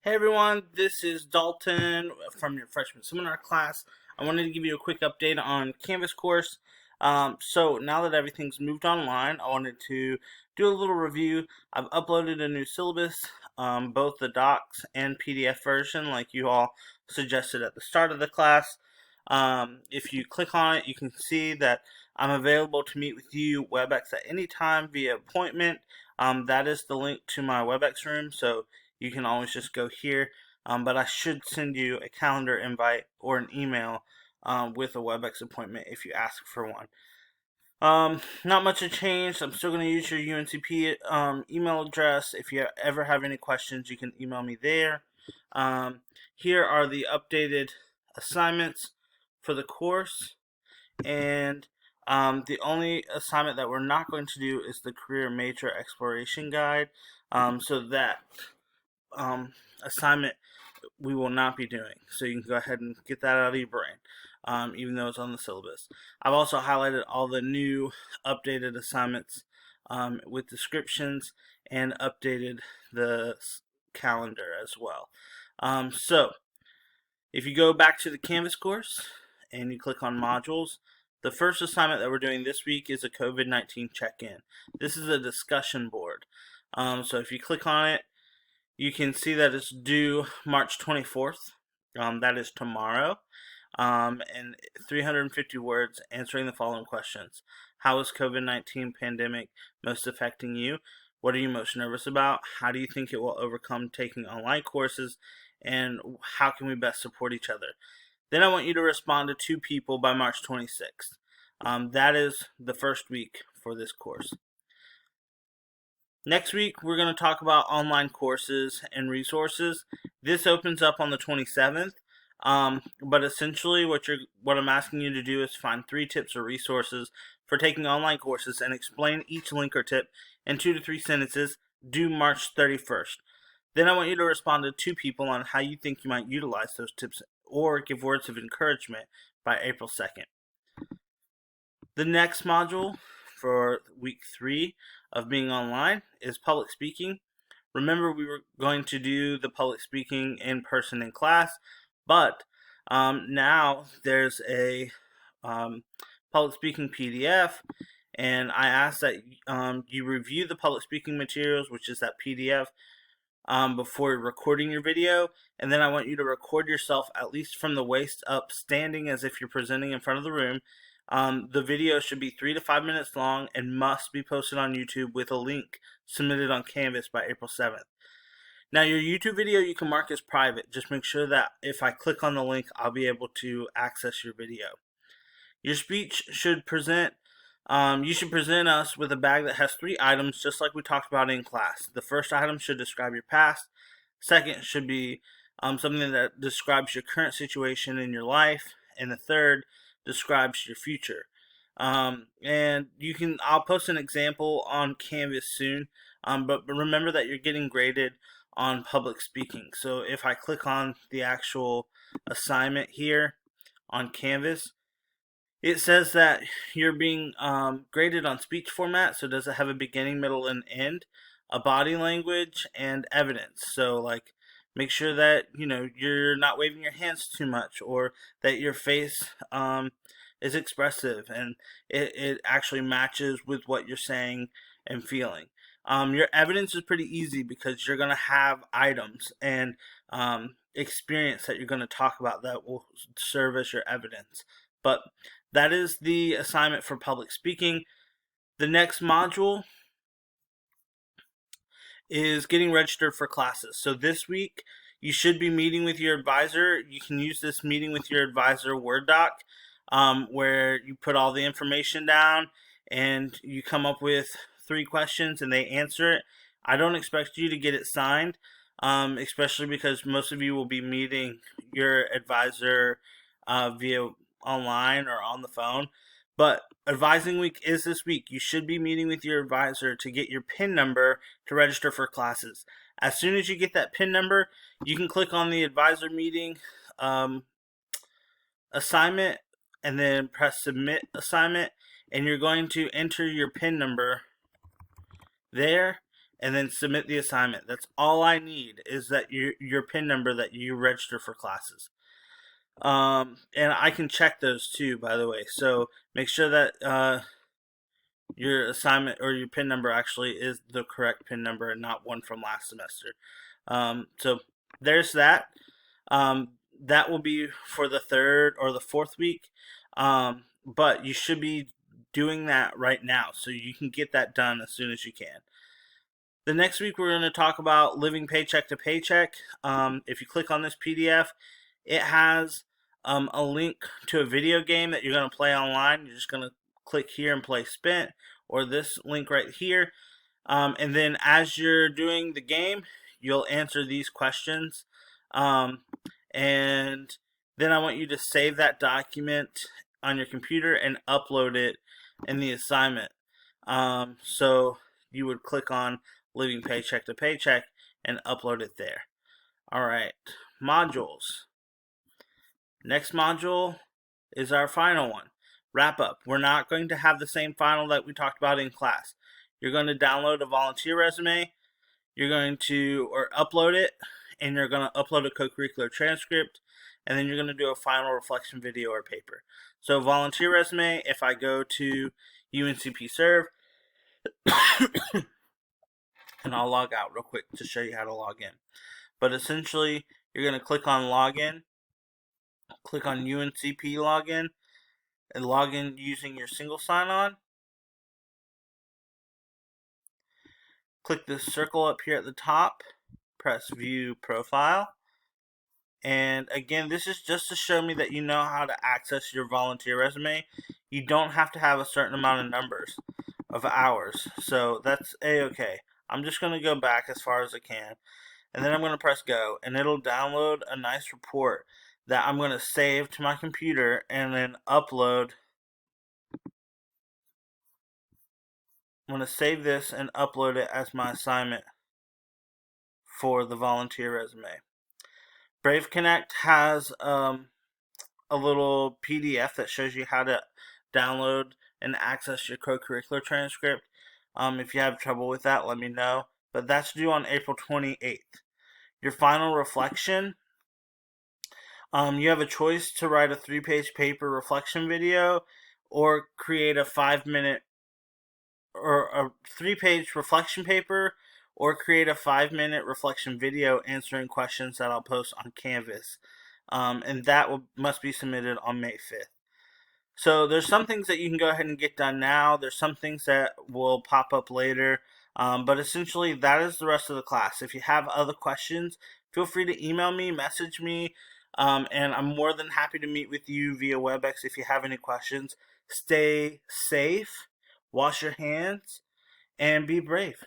Hey everyone, this is Dalton from your freshman seminar class. I wanted to give you a quick update on Canvas course. So now that everything's moved online, I wanted to do a little review. I've uploaded a new syllabus, both the docs and PDF version like you all suggested at the start of the class. If you click on it, you can see that I'm available to meet with you WebEx at any time via appointment. That is the link to my WebEx room, so you can always just go here. But I should send you a calendar invite or an email with a WebEx appointment if you ask for one. Not much has changed. I'm still going to use your UNCP email address. If you ever have any questions, you can email me there. Here are the updated assignments for the course. And the only assignment that we're not going to do is the Career Major Exploration Guide. So that assignment we will not be doing. So you can go ahead and get that out of your brain, even though it's on the syllabus. I've also highlighted all the new updated assignments with descriptions and updated the calendar as well. So if you go back to the Canvas course and you click on modules, the first assignment that we're doing this week is a COVID-19 check-in. This is a discussion board. So if you click on it, you can see that it's due March 24th. That is tomorrow. And 350 words answering the following questions. How is COVID-19 pandemic most affecting you? What are you most nervous about? How do you think it will overcome taking online courses? And how can we best support each other? Then I want you to respond to 2 people by March 26th. That is the first week for this course. Next week, we're going to talk about online courses and resources. This opens up on the 27th, but essentially what I'm asking you to do is find 3 tips or resources for taking online courses and explain each link or tip in 2 to 3 sentences due March 31st. Then I want you to respond to 2 people on how you think you might utilize those tips or give words of encouragement by April 2nd. The next module for week 3 of being online is public speaking. Remember, we were going to do the public speaking in person in class, but now there's a public speaking PDF, and I ask that you review the public speaking materials, which is that PDF, before recording your video, and then I want you to record yourself at least from the waist up, standing as if you're presenting in front of the room. The video should be 3 to 5 minutes long and must be posted on YouTube with a link submitted on Canvas by April 7th. Now, your YouTube video you can mark as private. Just make sure that if I click on the link, I'll be able to access your video. Your speech should present you should present us with a bag that has 3 items, just like we talked about in class. The first item should describe your past. Second should be something that describes your current situation in your life. And the third describes your future. And I'll post an example on Canvas soon. But remember that you're getting graded on public speaking. So if I click on the actual assignment here on Canvas, it says that you're being graded on speech format. So does it have a beginning, middle, and end? A body language and evidence. So make sure that you're not waving your hands too much, or that your face is expressive and it actually matches with what you're saying and feeling. Your evidence is pretty easy because you're going to have items and experience that you're going to talk about that will serve as your evidence. But that is the assignment for public speaking. The next module is getting registered for classes. So this week, you should be meeting with your advisor. You can use this meeting with your advisor Word doc, where you put all the information down and you come up with 3 questions and they answer it. I don't expect you to get it signed, especially because most of you will be meeting your advisor via online or on the phone. But advising week is this week. You should be meeting with your advisor to get your PIN number to register for classes. As soon as you get that PIN number, you can click on the advisor meeting assignment and then press submit assignment, and you're going to enter your PIN number there, and then submit the assignment. That's all I need, is that your PIN number that you register for classes. And I can check those too, by the way. So make sure that your assignment or your PIN number actually is the correct PIN number and not one from last semester. So there's that. That will be for the 3rd or the 4th week. But you should be doing that right now, so you can get that done as soon as you can. The next week we're going to talk about living paycheck to paycheck. If you click on this PDF, it has a link to a video game that you're going to play online. You're just going to click here and play Spent, or this link right here. And then as you're doing the game, you'll answer these questions. And then I want you to save that document on your computer and upload it in the assignment. So you would click on living paycheck to paycheck and upload it there. Alright, modules. Next module is our final one, wrap up. We're not going to have the same final that we talked about in class. You're going to download a volunteer resume, you're going to upload it, and you're going to upload a co-curricular transcript, and then you're going to do a final reflection video or paper. So volunteer resume, if I go to UNCP Serve, and I'll log out real quick to show you how to log in. But essentially, you're going to click on login, click on UNCP login, and log in using your single sign-on. Click this circle up here at the top, press view profile. And again, this is just to show me that you know how to access your volunteer resume. You don't have to have a certain amount of numbers of hours, so that's a-okay. I'm just going to go back as far as I can, and then I'm going to press go, and it'll download a nice report that I'm going to save to my computer and then upload. I'm going to save this and upload it as my assignment for the volunteer resume. Brave Connect has a little PDF that shows you how to download and access your co-curricular transcript. If you have trouble with that, let me know. But that's due on April 28th. Your final reflection, you have a choice to write a 3-page paper reflection video or create a 5-minute or a 3-page reflection paper, or create a 5-minute reflection video answering questions that I'll post on Canvas. And that must be submitted on May 5th. So there's some things that you can go ahead and get done now. There's some things that will pop up later. But essentially, that is the rest of the class. If you have other questions, feel free to email me, message me, and I'm more than happy to meet with you via WebEx if you have any questions. Stay safe, wash your hands, and be brave.